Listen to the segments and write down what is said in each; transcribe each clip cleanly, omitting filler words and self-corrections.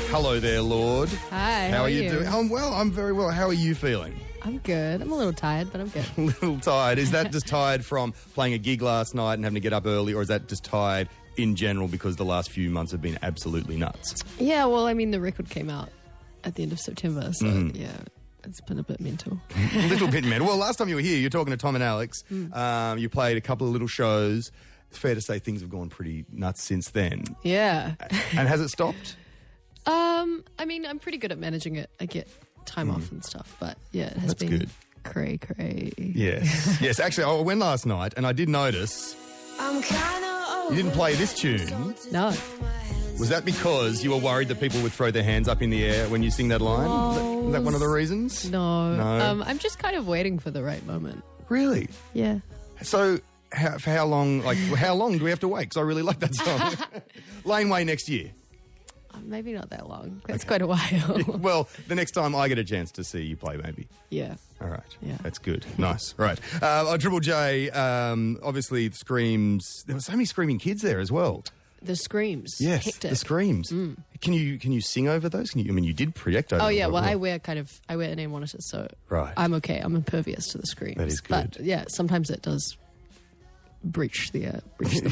Hello there, Lorde. Hi, How are you doing? I'm well. I'm very well. How are you feeling? I'm good. I'm a little tired, but I'm good. A little tired. Is that just tired from playing a gig last night and having to get up early, or is that just tired in general because the last few months have been absolutely nuts? Yeah, well, I mean, the record came out at the end of September, so yeah, it's been a bit mental. A little bit mental. Well, last time you were here, you were talking to Tom and Alex. You played a couple of little shows. It's fair to say things have gone pretty nuts since then. Yeah. And has it stopped? I mean, I'm pretty good at managing it. I get time off and stuff, but yeah, it has That's been good. cray. Yes. Yes, actually, I went last night and I did notice you didn't play this tune. No. Was that because you were worried that people would throw their hands up in the air when you sing that line? Was that one of the reasons? No. No? I'm just kind of waiting for the right moment. Really? Yeah. So, for how long, how long do we have to wait? Because I really like that song. Laneway next year. Maybe not that long. That's quite a while. Well, the next time I get a chance to see you play, maybe. Yeah. All right. Yeah. That's good. Nice. Right. On TripleJ, obviously, the Screams. There were so many screaming kids there as well. The screams. Yes, Hectic. the Screams. Can you sing over those? You did project over Oh them. yeah, well I wear in-ear monitors, so Right. I'm okay. I'm impervious to the screams. That is But good. yeah, sometimes it does breach the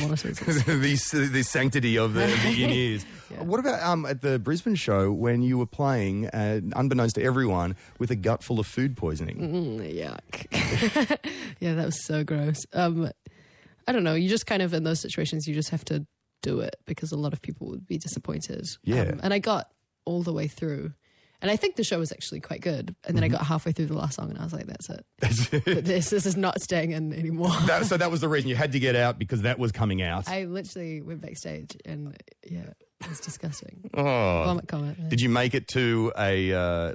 monitors. the sanctity of the in-ears. Yeah. What about at the Brisbane show when you were playing, unbeknownst to everyone, with a gut full of food poisoning? Yuck. Yeah, that was so gross. I don't know. You just kind of, in those situations, you just have to do it because a lot of people would be disappointed. Yeah. And I got all the way through. And I think the show was actually quite good. And then I got halfway through the last song and I was like, that's it. This is not staying in anymore. So that was the reason you had to get out, because that was coming out. I literally went backstage and yeah, it was disgusting. Oh. Vomit comment. Yeah. Did you make it to a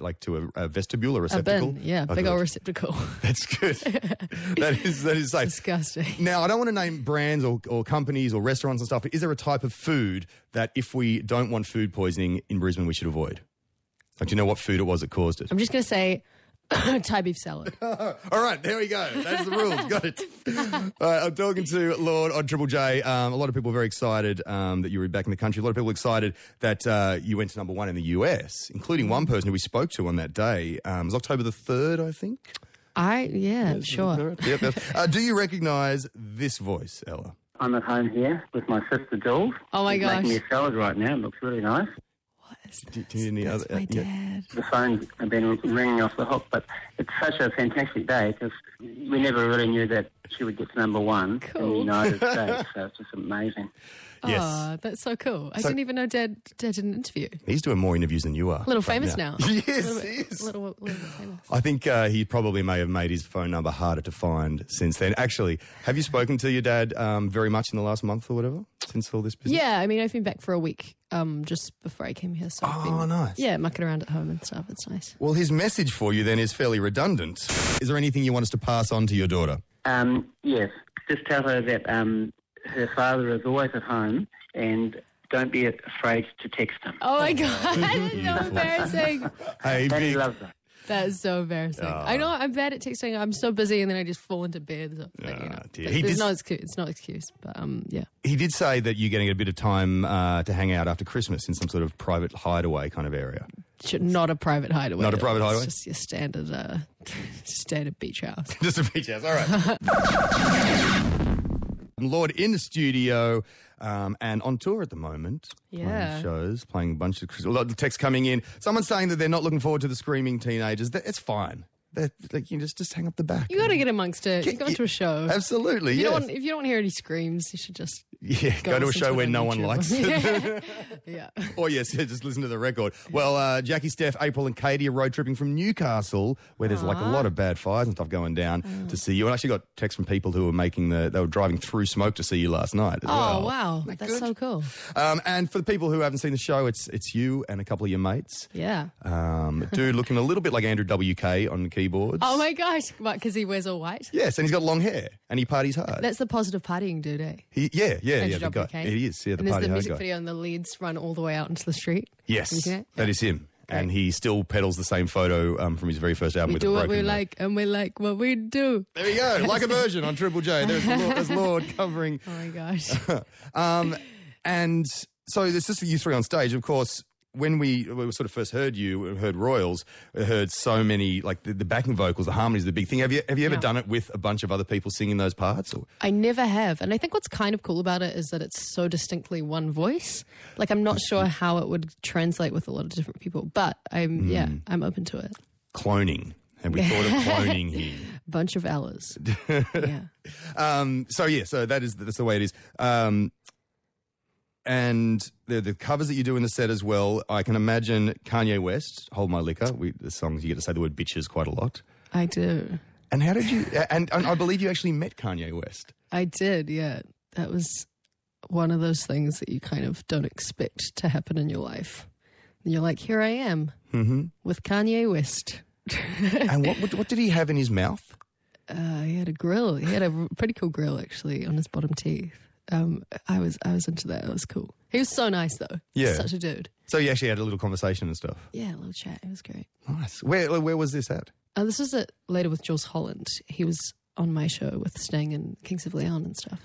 vestibule or A receptacle? bin, yeah, Oh, big good. old receptacle. That's good. that is safe. Disgusting. Now, I don't want to name brands or companies or restaurants and stuff, but is there a type of food that if we don't want food poisoning in Brisbane, we should avoid? Like, do you know what food it was that caused it? I'm just going to say Thai beef salad. All right, there we go. That's the rules. Got it. All right, I'm talking to Lorde on TripleJ. A lot of people are very excited that you were back in the country. A lot of people excited that you went to number one in the US, including one person who we spoke to on that day. It was October the 3rd, I think. Sure. Yep. Do you recognise this voice, Ella? I'm at home here with my sister Jules. Oh my She's gosh. making me a salad right now. It looks really nice. What is Do this? you need any That's other- my yeah. dad. The phones have been ringing off the hook, but it's such a fantastic day because we never really knew that she would get to number one in the Cool. United States. So it's just amazing. Yes. Oh, that's so cool. I didn't even know Dad did an interview. He's doing more interviews than you are. A little famous now. Yes, he is. A little bit famous. I think he probably may have made his phone number harder to find since then. Actually, have you spoken to your dad very much in the last month or whatever since all this business? Yeah, I mean, I've been back for a week just before I came here. So I've been, nice. Yeah, mucking around at home and stuff. It's nice. Well, his message for you then is fairly redundant. Is there anything you want us to pass on to your daughter? Yes, just tell her that her father is always at home and don't be afraid to text him. Oh my God, that's so embarrassing. Hey, And he big. loves her. That is so embarrassing. I know I'm bad at texting. I'm so busy and then I just fall into bed. So, but, you know, dear. He there's did- no excuse. It's no excuse. But yeah. He did say that you're getting a bit of time to hang out after Christmas in some sort of private hideaway kind of area. Not a private hideaway. Not a private hideaway? It's just your standard beach house. Just a beach house. All right. Lorde in the studio and on tour at the moment. Yeah. Playing shows, playing a bunch of... A lot of texts coming in. Someone's saying that they're not looking forward to the screaming teenagers. It's fine. Like, you just hang up the back. You got to get amongst it. You go to a show. Absolutely, If you yes. don't want to hear any screams, you should just Go to a listen show it where on no one YouTube. likes it. Yeah. Or yes, just listen to the record. Well, Jackie, Steph, April and Katie are road tripping from Newcastle, where there's like a lot of bad fires and stuff going down to see you. And I actually got texts from people who were they were driving through smoke to see you last night as well. Oh wow, Isn't that that's good? so cool. And for the people who haven't seen the show, it's you and a couple of your mates. Yeah. Dude looking a little bit like Andrew WK on the keyboards. Oh my gosh, what? Because he wears all white. Yes, and he's got long hair and he parties hard. That's the positive partying dude, eh? Yeah, Andrew the guy. WK. It is, yeah, the And there's party the hard music guy. video and the leads run all the way out into the street. Yes, Okay. that is him. and he still peddles the same photo from his very first album. We with do a what broken we nose. like, and we like what we do. There you go, like a virgin on Triple J. There's Lorde covering. Oh my gosh. And so this is for you three on stage. Of course, when we sort of first heard you, heard Royals, heard so many, like the backing vocals, the harmonies, the big thing. Have you ever done it with a bunch of other people singing those parts? Or? I never have. And I think what's kind of cool about it is that it's so distinctly one voice. Like, I'm not sure how it would translate with a lot of different people, but I'm open to it. Cloning. Have we thought of cloning here? Bunch of hours. Yeah. So that's the way it is. And the covers that you do in the set as well, I can imagine Kanye West, Hold My Liquor. The songs, you get to say the word bitches quite a lot. I do. And how did you, and I believe you actually met Kanye West. I did, yeah. That was one of those things that you kind of don't expect to happen in your life. And you're like, here I am with Kanye West. And what did he have in his mouth? He had a grill. He had a pretty cool grill, actually, on his bottom teeth. I was into that. It was cool. He was so nice, though. Yeah. Such a dude. So you actually had a little conversation and stuff. Yeah, a little chat. It was great. Nice. Where was this at? This was later with Jules Holland. He was on my show with Sting and Kings of Leon and stuff.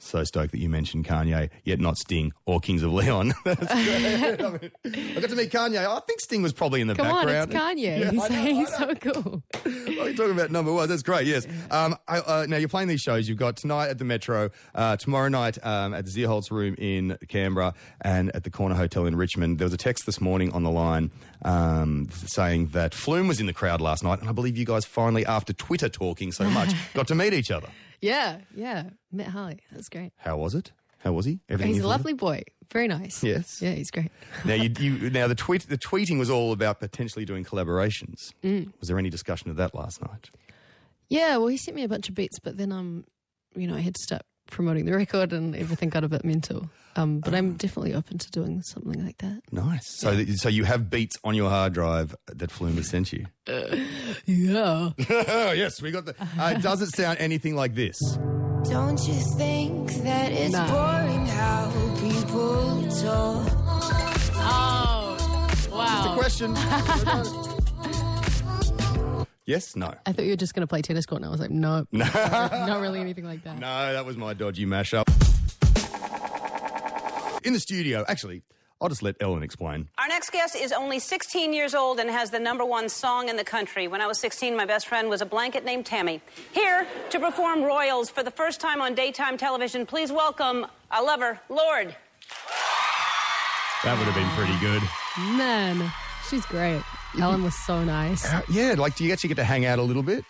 So stoked that you mentioned Kanye, yet not Sting or Kings of Leon. That's great. I got to meet Kanye. I think Sting was probably in the background. Come on, it's Kanye. Yeah, He's so cool. Oh, you're talking about number one. That's great, yes. Now, you're playing these shows. You've got tonight at the Metro, tomorrow night at the Zierholz Room in Canberra, and at the Corner Hotel in Richmond. There was a text this morning on the line saying that Flume was in the crowd last night, and I believe you guys finally, after Twitter talking so much, got to meet each other. Yeah. Met Harley. That was great. How was it? How was he? Everything He's a lovely boy. Very nice. Yes. Yeah, he's great. Now, the tweeting was all about potentially doing collaborations. Was there any discussion of that last night? Yeah, well, he sent me a bunch of beats, but then, I had to start promoting the record and everything got a bit mental. But I'm definitely open to doing something like that. Nice. So you have beats on your hard drive that Flume has sent you? Yeah. Yes, we got the... does it sound anything like this? Don't you think that it's boring how people talk? Oh, wow. It's a question. Yes? No? I thought you were just going to play tennis court and I was like, no. Not really anything like that. No, that was my dodgy mashup. In the studio, actually, I'll just let Ellen explain. Our next guest is only 16 years old and has the #1 song in the country. When I was 16, my best friend was a blanket named Tammy. Here to perform Royals for the first time on daytime television, please welcome, I love her, Lorde. That would have been pretty good. Man, she's great. Ellen was so nice. Yeah, like, do you actually get to hang out a little bit?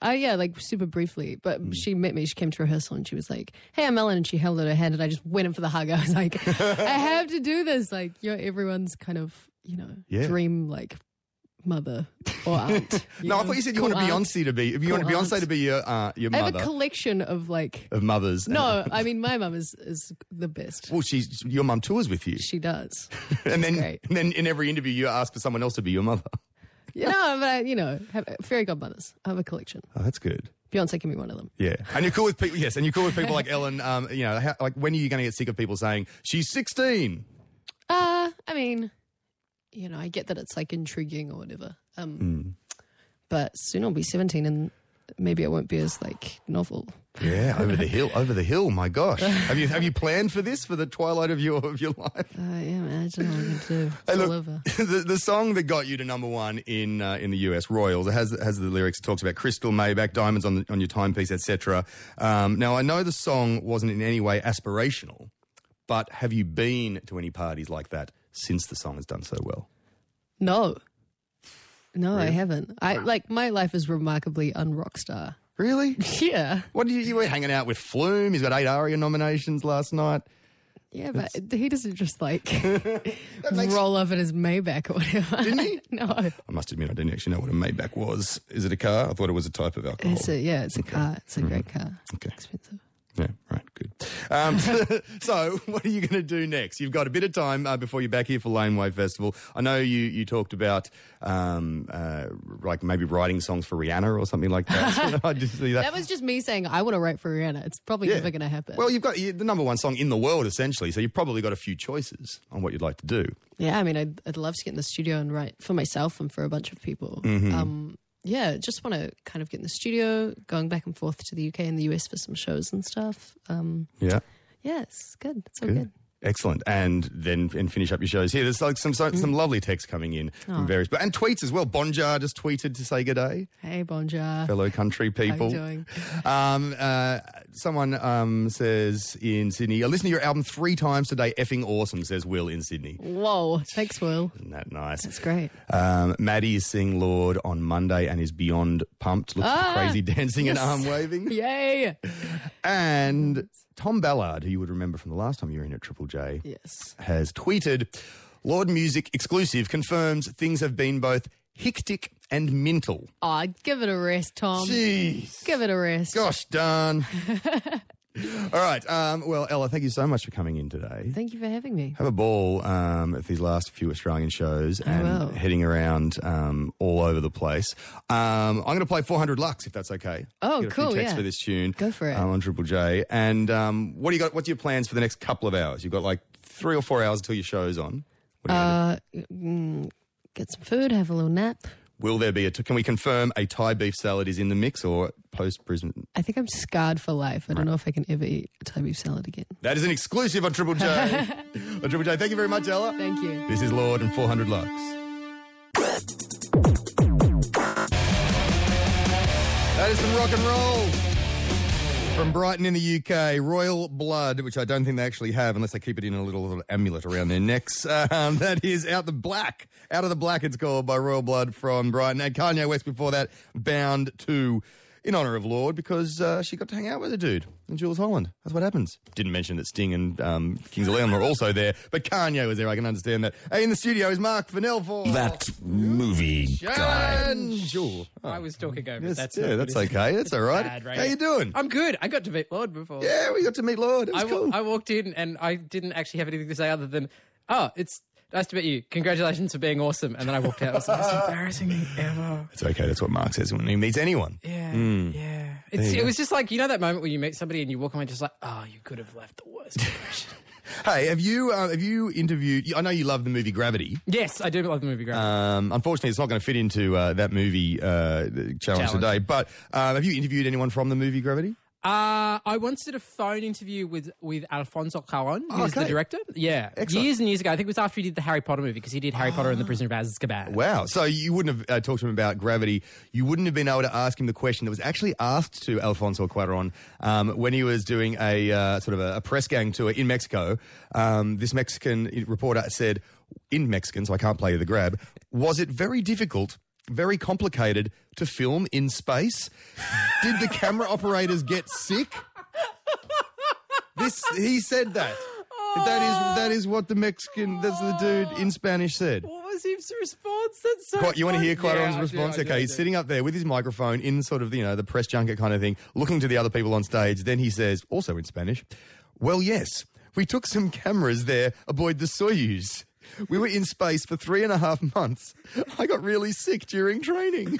Like super briefly, but she met me, she came to rehearsal and she was like, hey, I'm Ellen, and she held out her hand and I just went in for the hug. I was like, I have to do this. Like, you're everyone's kind of, dream, like, mother or aunt. No, I thought you said you want Beyonce to be, if you want Beyonce to be your mother. I have a collection of of mothers. No, I mean, my mum is the best. Well, your mum tours with you. She does. And then, great. and then in every interview you ask for someone else to be your mother. Have fairy godmothers. I have a collection. Oh, that's good. Beyonce can be one of them. Yeah. And you're cool with people, yes, and you're cool with people like Ellen, when are you going to get sick of people saying, she's 16? I mean, I get that it's like intriguing or whatever. But soon I'll be 17 and maybe it won't be as like novel. Yeah, over the hill, my gosh. Have you planned for this, for the twilight of your life? Yeah, man, I don't know what I'm going to do. It's Hey, all look, over. the song that got you to #1 in the US, Royals, it has the lyrics. It talks about crystal, Maybach, diamonds on your timepiece, etc. Now, I know the song wasn't in any way aspirational, but have you been to any parties like that since the song has done so well? No, really? I haven't. My life is remarkably un-rock star. Really? Yeah. What you were hanging out with Flume? He's got 8 ARIA nominations last night. Yeah, but he doesn't just roll off in his Maybach or whatever. Didn't he? No. I must admit, I didn't actually know what a Maybach was. Is it a car? I thought it was a type of alcohol. It's a car. It's a great car. Okay. Expensive. Yeah, right, good. So what are you going to do next? You've got a bit of time before you're back here for Laneway Festival. I know you talked about like maybe writing songs for Rihanna or something like that. I just see that. That was just me saying I want to write for Rihanna. It's probably never going to happen. Well, you've got the number one song in the world, essentially, so you've probably got a few choices on what you'd like to do. Yeah, I mean, I'd love to get in the studio and write for myself and for a bunch of people. Yeah, just want to kind of get in the studio, going back and forth to the UK and the US for some shows and stuff. Yeah, it's good. It's all good. Excellent. And then finish up your shows here. There's like some lovely texts coming in from various... And tweets as well. Bonjar just tweeted to say good day. Hey, Bonjar. Fellow country people. How you doing? Someone says in Sydney, I listened to your album 3 times today. Effing awesome, says Will in Sydney. Whoa. Thanks, Will. Isn't that nice? That's great. Maddie is seeing Lorde on Monday and is beyond pumped. Looks at crazy dancing and arm waving. Yay. And Tom Ballard, who you would remember from the last time you were in at TripleJ, yes, has tweeted, Lorde Music exclusive confirms things have been both hectic and mental. Oh, give it a rest, Tom. Jeez. Give it a rest. Gosh darn. All right. Well, Ella, thank you so much for coming in today. Thank you for having me. Have a ball at these last few Australian shows and heading around all over the place. I'm going to play 400 Lux, if that's okay. Oh, Get a cool, few texts yeah. for this tune. Go for it. On Triple J. And what do you got? What's your plans for the next couple of hours? You've got like 3 or 4 hours until your show's on. What are you gonna do? Get some food, have a little nap. Will there be can we confirm a Thai beef salad is in the mix or post-Brisbane? I think I'm scarred for life. I don't know if I can ever eat a Thai beef salad again. That is an exclusive on Triple J. On Triple J. Thank you very much, Ella. Thank you. This is Lorde and 400 Lux. That is some rock and roll. From Brighton in the UK, Royal Blood, which I don't think they actually have unless they keep it in a little amulet around their necks. That is Out of the Black. Out of the Black, it's called, by Royal Blood from Brighton. And Kanye West before that, Bound 2, in honour of Lorde, because she got to hang out with a dude in Jules Holland. That's what happens. Didn't mention that Sting and Kings of Leon were also there, but Kanye was there. I can understand that. Hey, in the studio is Mark Fennell for... That movie guy. Sure. I was talking over. Yes, That's that's okay. That's all right. bad, right? How you doing? I'm good. I got to meet Lorde before. Yeah, we got to meet Lorde. It was cool. I walked in and I didn't actually have anything to say other than, oh, it's nice to meet you. Congratulations for being awesome. And then I walked out. I was like, the most embarrassing thing ever. It's okay. That's what Mark says when he meets anyone. Yeah, yeah. It was just like, you know that moment where you meet somebody and you walk away just like, oh, you could have left the worst impression. Hey, have you interviewed... I know you love the movie Gravity. Yes, I do love the movie Gravity. Unfortunately, it's not going to fit into that movie challenge today, but have you interviewed anyone from the movie Gravity? I once did a phone interview with Alfonso Cuarón, who's the director. Yeah. Excellent. Years and years ago. I think it was after he did the Harry Potter movie, because he did Harry Potter and the Prisoner of Azkaban. Wow. So you wouldn't have talked to him about Gravity. You wouldn't have been able to ask him the question that was actually asked to Alfonso Cuarón when he was doing a sort of a press gang tour in Mexico. This Mexican reporter said, in Mexican, so I can't play you the grab, was it very difficult, very complicated to film in space? Did the camera operators get sick? He said that. That is what that's the dude in Spanish said. What was his response? That's so You want to hear Cuarón's Yeah, response? I do. He's sitting up there with his microphone in sort of, the press junket kind of thing, looking to the other people on stage. Then he says, also in Spanish, well, yes, we took some cameras there aboard the Soyuz. We were in space for 3.5 months. I got really sick during training.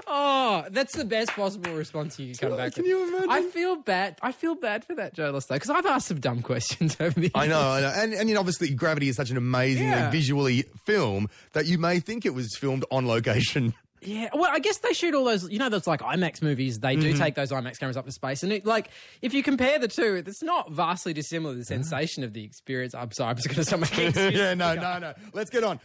Oh, that's the best possible response you can come back Can with. you imagine? I feel bad for that journalist, though, because I've asked some dumb questions over the years. I know. And obviously Gravity is such an amazing, visually film that you may think it was filmed on location. Yeah, well, I guess they shoot all those, those like IMAX movies, they do take those IMAX cameras up to space. And if you compare the two, it's not vastly dissimilar, the sensation of the experience. I'm sorry, I'm just going to stop my Yeah, no. Let's get on.